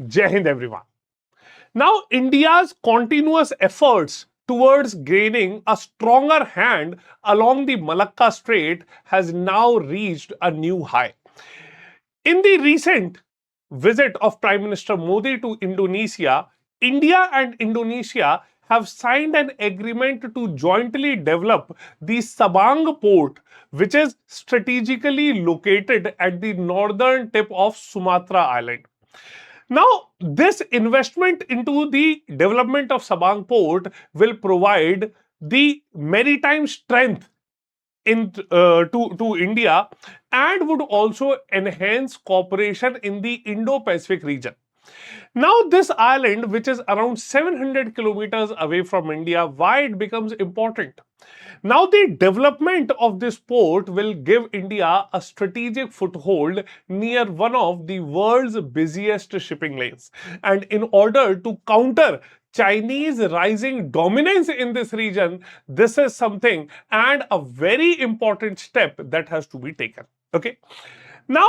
Jai Hind, everyone. Now, India's continuous efforts towards gaining a stronger hand along the Malacca Strait has now reached a new high. In the recent visit of Prime Minister Modi to Indonesia, India and Indonesia have signed an agreement to jointly develop the Sabang port, which is strategically located at the northern tip of Sumatra Island. Now, this investment into the development of Sabang port will provide the maritime strength to India and would also enhance cooperation in the Indo-Pacific region. Now, this island, which is around 700 kilometers away from India, why it becomes important? Now, the development of this port will give India a strategic foothold near one of the world's busiest shipping lanes. And in order to counter Chinese rising dominance in this region, this is something and a very important step that has to be taken. Okay. Now,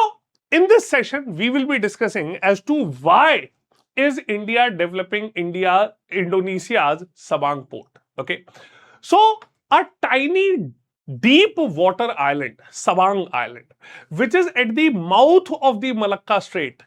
in this session, we will be discussing as to why is India developing Indonesia's Sabang port. Okay. So, a tiny deep water island, Sabang Island, which is at the mouth of the Malacca Strait.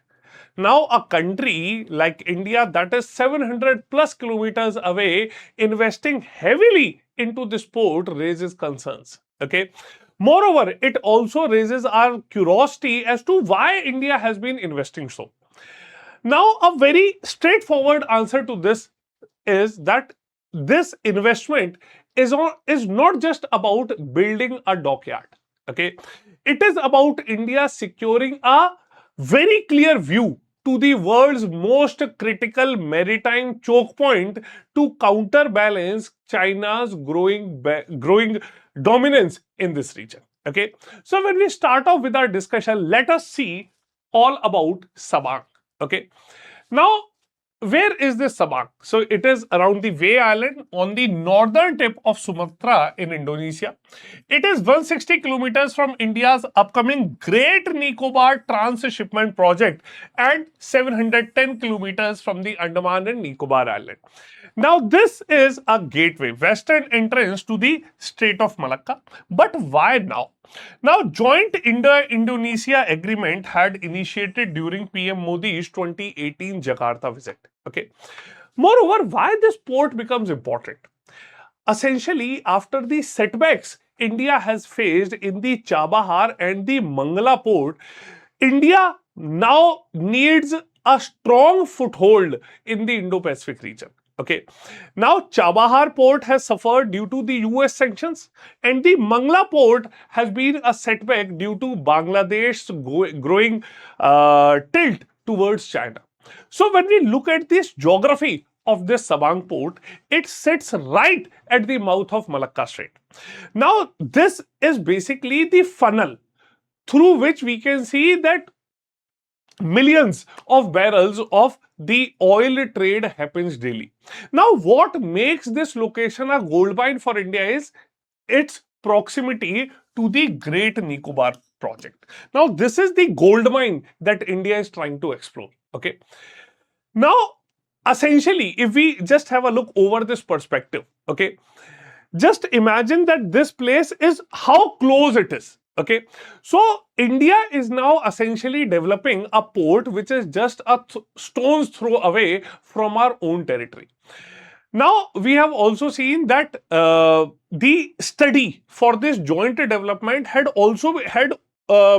Now, a country like India that is 700 plus kilometers away, investing heavily into this port raises concerns. Okay. Moreover, it also raises our curiosity as to why India has been investing so. Now, a very straightforward answer to this is that this investment is not just about building a dockyard. Okay, it is about India securing a very clear view to the world's most critical maritime choke point to counterbalance China's growing dominance in this region. Okay, so when we start off with our discussion, let us see all about Sabang. Okay, now where is this Sabang? So it is around the Way Island on the northern tip of Sumatra in Indonesia. It is 160 kilometers from India's upcoming Great Nicobar Transshipment Project and 710 kilometers from the Andaman and Nicobar Island. Now, this is a gateway, western entrance to the Strait of Malacca. But why now? Now, joint India-Indonesia agreement had initiated during PM Modi's 2018 Jakarta visit. Okay. Moreover, why this port becomes important? Essentially, after the setbacks India has faced in the Chabahar and the Mangala port, India now needs a strong foothold in the Indo-Pacific region. Okay. Now, Chabahar port has suffered due to the US sanctions, and the Mangla port has been a setback due to Bangladesh's growing tilt towards China. So, when we look at this geography of this Sabang port, it sits right at the mouth of Malacca Strait. Now, this is basically the funnel through which we can see that millions of barrels of the oil trade happens daily. Now, what makes this location a gold mine for India is its proximity to the Great Nicobar project. Now, this is the gold mine that India is trying to explore. Okay. Now, essentially, if we just have a look over this perspective, okay, just imagine that this place is how close it is. Okay, so India is now essentially developing a port which is just a stone's throw away from our own territory. Now, we have also seen that the study for this joint development had also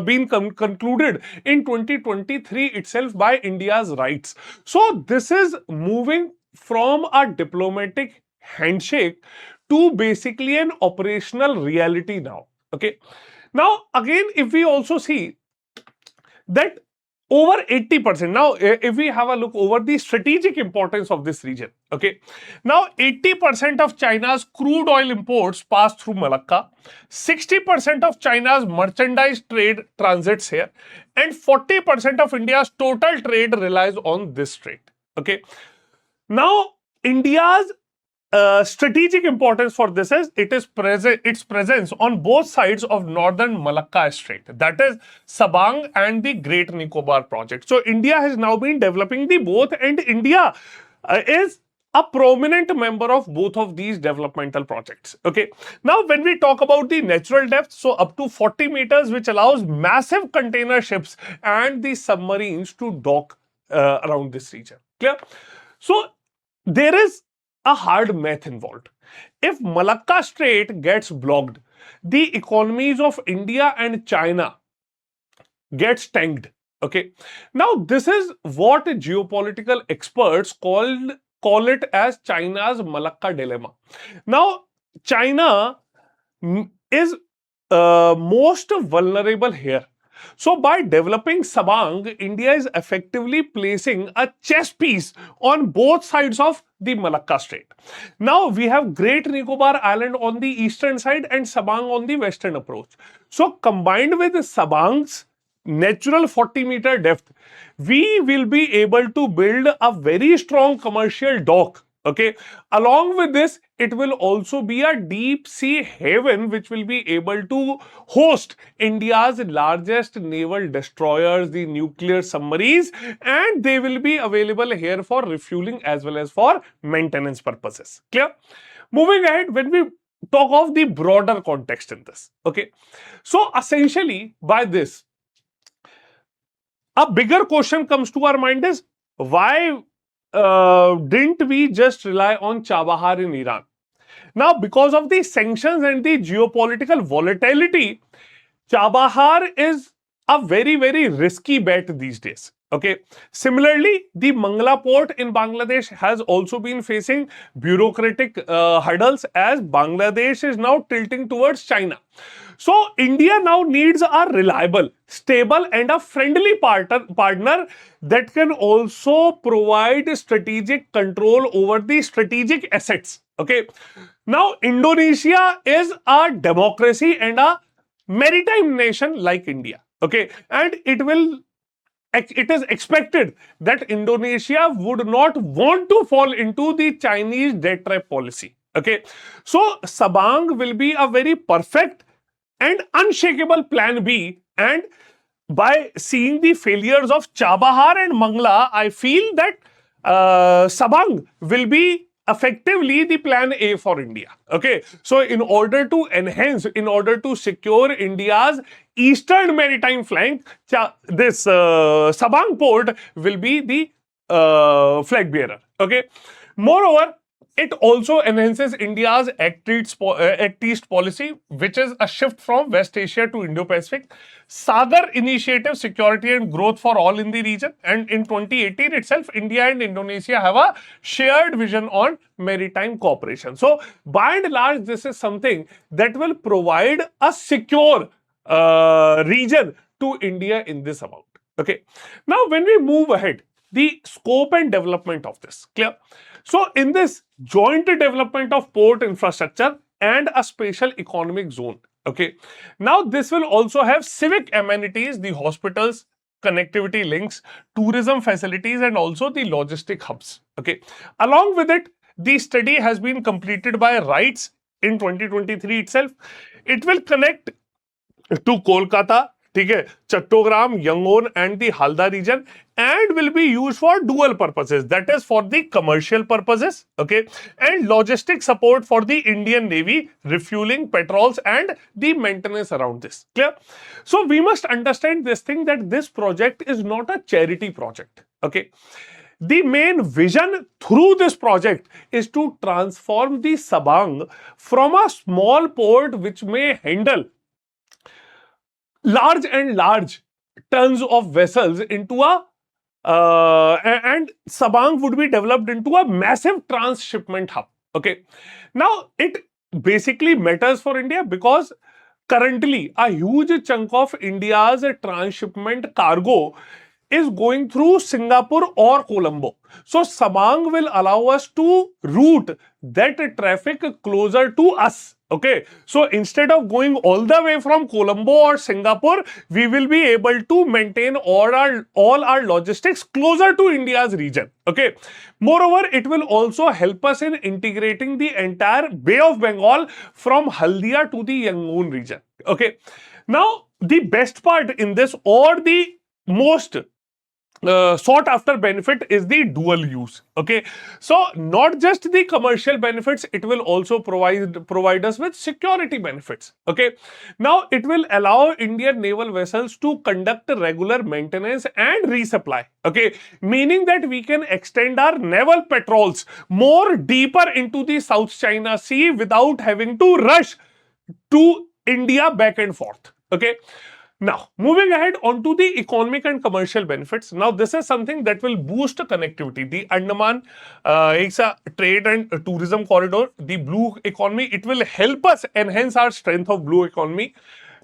been concluded in 2023 itself by India's rights. So, this is moving from a diplomatic handshake to basically an operational reality now. Okay. Now, again, if we also see that over 80%, now if we have a look over the strategic importance of this region, okay, now 80% of China's crude oil imports pass through Malacca, 60% of China's merchandise trade transits here, and 40% of India's total trade relies on this strait. Okay, now India's strategic importance for this is its presence on both sides of northern Malacca Strait, that is Sabang and the Great Nicobar project. So India has now been developing the both, and India is a prominent member of both of these developmental projects. Okay. Now, when we talk about the natural depth, so up to 40 meters, which allows massive container ships and the submarines to dock around this region. Clear? So there is a hard math involved. If Malacca Strait gets blocked, the economies of India and China gets tanked. Okay. Now, this is what geopolitical experts call it as China's Malacca dilemma. Now, China is most vulnerable here. So, by developing Sabang, India is effectively placing a chess piece on both sides of the Malacca Strait. Now, we have Great Nicobar Island on the eastern side and Sabang on the western approach. So, combined with Sabang's natural 40-meter depth, we will be able to build a very strong commercial dock. Okay. Along with this, it will also be a deep sea haven which will be able to host India's largest naval destroyers, the nuclear submarines, and they will be available here for refueling as well as for maintenance purposes. Clear? Moving ahead, when we talk of the broader context in this. Okay. So essentially, by this, a bigger question comes to our mind is why didn't we just rely on Chabahar in Iran? Now, because of the sanctions and the geopolitical volatility, Chabahar is a very, very risky bet these days. Okay. Similarly, the Mangla port in Bangladesh has also been facing bureaucratic hurdles as Bangladesh is now tilting towards China. So, India now needs a reliable, stable, and a friendly partner that can also provide strategic control over the strategic assets. Okay. Now, Indonesia is a democracy and a maritime nation like India. Okay. And it is expected that Indonesia would not want to fall into the Chinese debt trap policy. Okay. So, Sabang will be a very perfect and unshakable plan B, and by seeing the failures of Chabahar and Mangla, I feel that Sabang will be effectively the plan A for India. Okay, so in order to enhance, in order to secure India's eastern maritime flank, this Sabang port will be the flag bearer. Okay, moreover, it also enhances India's Act East policy, which is a shift from West Asia to Indo-Pacific. Sagar Initiative, Security and Growth for All in the region. And in 2018 itself, India and Indonesia have a shared vision on maritime cooperation. So, by and large, this is something that will provide a secure region to India in this amount. Okay. Now, when we move ahead, the scope and development of this, clear? So, in this joint development of port infrastructure and a special economic zone, okay. Now, this will also have civic amenities, the hospitals, connectivity links, tourism facilities, and also the logistic hubs, okay. Along with it, the study has been completed by RITES in 2023 itself. It will connect to Kolkata, Chattogram, Yangon, and the Halda region, and will be used for dual purposes. That is for the commercial purposes, okay, and logistic support for the Indian Navy, refueling, patrols, and the maintenance around this. Clear? So we must understand this thing that this project is not a charity project, okay. The main vision through this project is to transform the Sabang from a small port which may handle large tons of vessels into a and Sabang would be developed into a massive transshipment hub. Okay. Now, it basically matters for India because currently a huge chunk of India's transshipment cargo is going through Singapore or Colombo. So Sabang will allow us to route that traffic closer to us. Okay, so instead of going all the way from Colombo or Singapore, we will be able to maintain all our logistics closer to India's region. Okay, moreover, it will also help us in integrating the entire Bay of Bengal from Haldia to the Yangon region. Okay, now the best part in this, or the most sought after benefit, is the dual use. Okay, so not just the commercial benefits, it will also provide us with security benefits. Okay, now it will allow Indian naval vessels to conduct regular maintenance and resupply. Okay, meaning that we can extend our naval patrols more deeper into the South China Sea without having to rush to India back and forth. Okay, now, moving ahead onto the economic and commercial benefits. Now, this is something that will boost connectivity. The Andaman is a trade and tourism corridor. The blue economy, it will help us enhance our strength of blue economy.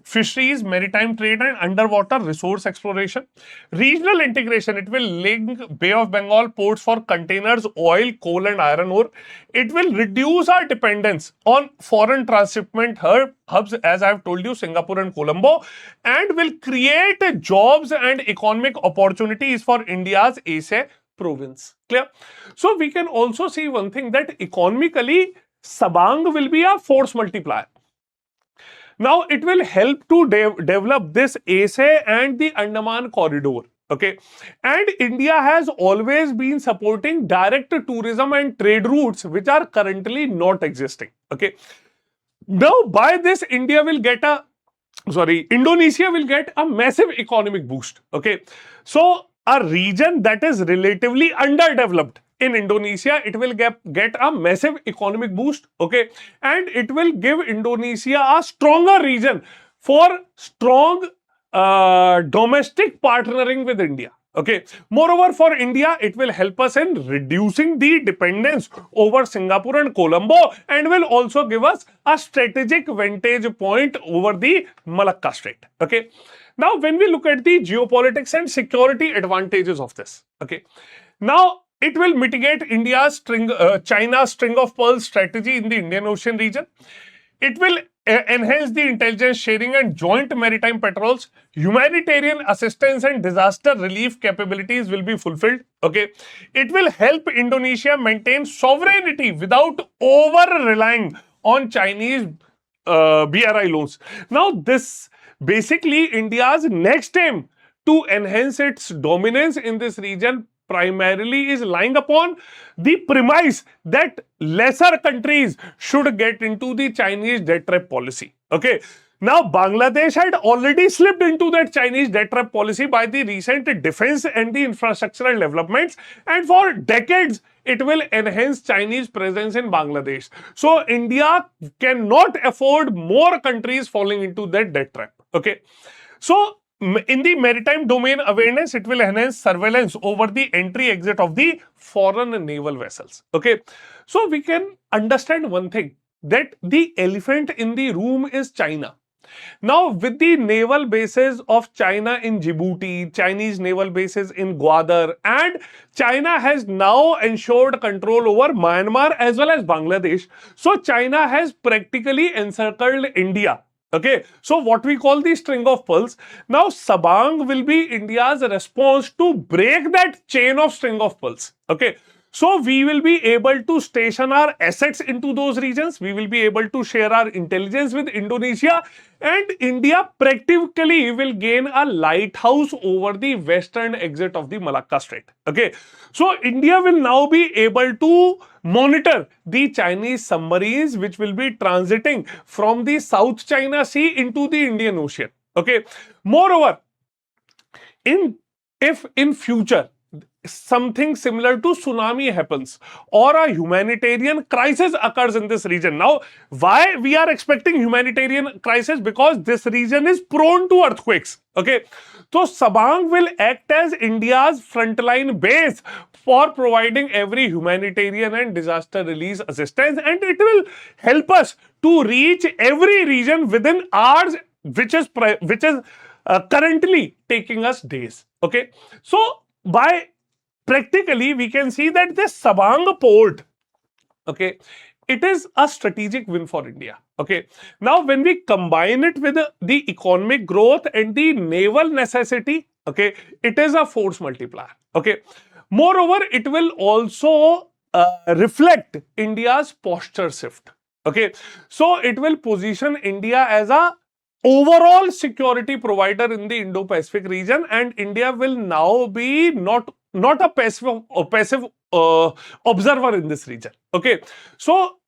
Fisheries, maritime trade and underwater resource exploration. Regional integration, it will link Bay of Bengal ports for containers, oil, coal and iron ore. It will reduce our dependence on foreign transshipment hubs, as I have told you, Singapore and Colombo, and will create jobs and economic opportunities for India's Asia province. Clear? So we can also see one thing, that economically, Sabang will be a force multiplier. Now, it will help to develop this ASA and the Andaman corridor. Okay, and India has always been supporting direct tourism and trade routes which are currently not existing. Okay, now by this, Indonesia will get a massive economic boost. Okay, so a region that is relatively underdeveloped in Indonesia, it will get a massive economic boost. Okay, and it will give Indonesia a stronger region for strong domestic partnering with India. Okay, moreover, for India, it will help us in reducing the dependence over Singapore and Colombo, and will also give us a strategic vantage point over the Malacca Strait. Okay, now when we look at the geopolitics and security advantages of this, okay, now it will mitigate China's string of pearls strategy in the Indian Ocean region. It will enhance the intelligence sharing and joint maritime patrols. Humanitarian assistance and disaster relief capabilities will be fulfilled. Okay, it will help Indonesia maintain sovereignty without over relying on Chinese BRI loans. Now, this basically India's next aim to enhance its dominance in this region primarily is lying upon the premise that lesser countries should get into the Chinese debt trap policy. Okay, now Bangladesh had already slipped into that Chinese debt trap policy by the recent defense and the infrastructural developments, and for decades it will enhance Chinese presence in Bangladesh. So India cannot afford more countries falling into that debt trap. Okay, so in the maritime domain awareness, it will enhance surveillance over the entry-exit of the foreign naval vessels. Okay, so we can understand one thing, that the elephant in the room is China. Now, with the naval bases of China in Djibouti, Chinese naval bases in Gwadar, and China has now ensured control over Myanmar as well as Bangladesh. So China has practically encircled India. Okay, so what we call the string of pearls. Now, Sabang will be India's response to break that chain of string of pearls. Okay, so we will be able to station our assets into those regions. We will be able to share our intelligence with Indonesia, and India practically will gain a lighthouse over the western exit of the Malacca Strait. Okay, so India will now be able to monitor the Chinese submarines which will be transiting from the South China Sea into the Indian Ocean. Okay, moreover, if in future something similar to tsunami happens or a humanitarian crisis occurs in this region. Now, why we are expecting humanitarian crisis? Because this region is prone to earthquakes. Okay, so Sabang will act as India's frontline base for providing every humanitarian and disaster release assistance, and it will help us to reach every region within hours, which is currently taking us days. Okay, so by practically we can see that this Sabang port, okay, it is a strategic win for India. Okay, now when we combine it with the economic growth and the naval necessity, okay, it is a force multiplier. Okay, moreover, it will also reflect India's posture shift. Okay, so it will position India as a overall security provider in the Indo-Pacific region, and India will now be not a passive observer in this region. Okay, so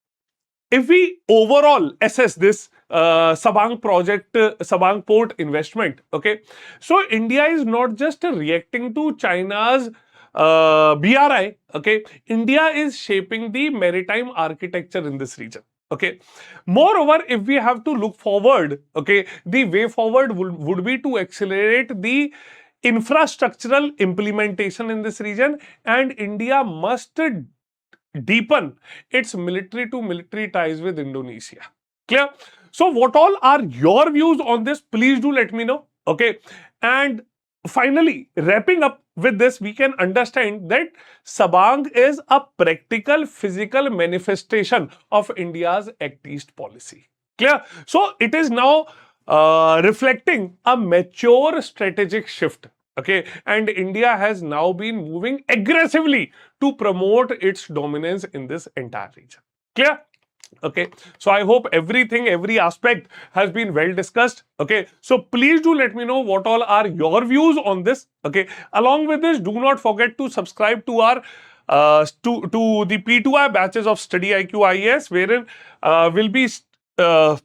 if we overall assess this Sabang project, Sabang port investment, okay, so India is not just reacting to China's BRI, okay, India is shaping the maritime architecture in this region. Okay. Moreover, if we have to look forward, okay, the way forward would be to accelerate the infrastructural implementation in this region, and India must deepen its military to military ties with Indonesia. Clear? So, what all are your views on this? Please do let me know. Okay. And finally, wrapping up with this, we can understand that Sabang is a practical physical manifestation of India's Act East policy. Clear? So, it is now reflecting a mature strategic shift. Okay, and India has now been moving aggressively to promote its dominance in this entire region. Clear? Okay, so I hope everything, every aspect has been well discussed. Okay, so please do let me know what all are your views on this. Okay, along with this, do not forget to subscribe to our to the P2I batches of StudyIQ IAS, wherein we'll be uh,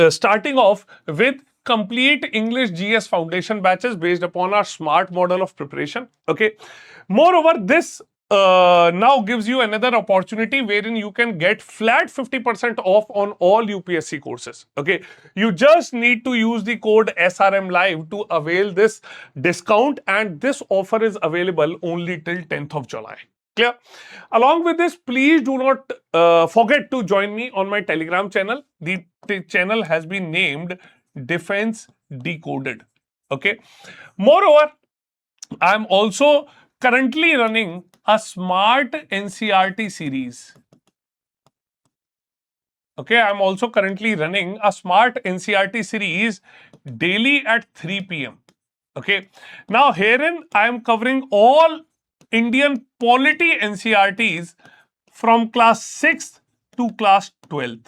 starting off with complete English GS foundation batches based upon our SMART model of preparation. Okay. Moreover, this now gives you another opportunity wherein you can get flat 50% off on all UPSC courses. Okay. You just need to use the code SRM Live to avail this discount, and this offer is available only till 10th of July. Clear? Along with this, please do not forget to join me on my Telegram channel. The channel has been named Defense Decoded. Okay. Moreover, I'm also currently running a smart NCRT series. Okay, I'm also currently running a smart NCRT series daily at 3 p.m. Okay, now herein I am covering all Indian polity NCRTs from class 6th to class 12th.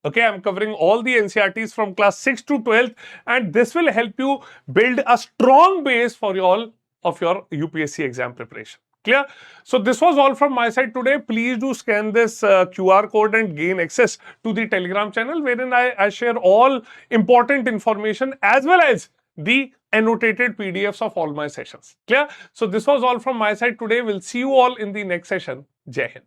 Okay, I'm covering all the NCRTs from class 6 to 12th, and this will help you build a strong base for all of your UPSC exam preparation. Clear? So this was all from my side today. Please do scan this QR code and gain access to the Telegram channel, wherein I share all important information as well as the annotated PDFs of all my sessions. Clear? So this was all from my side today. We'll see you all in the next session. Jai Hind.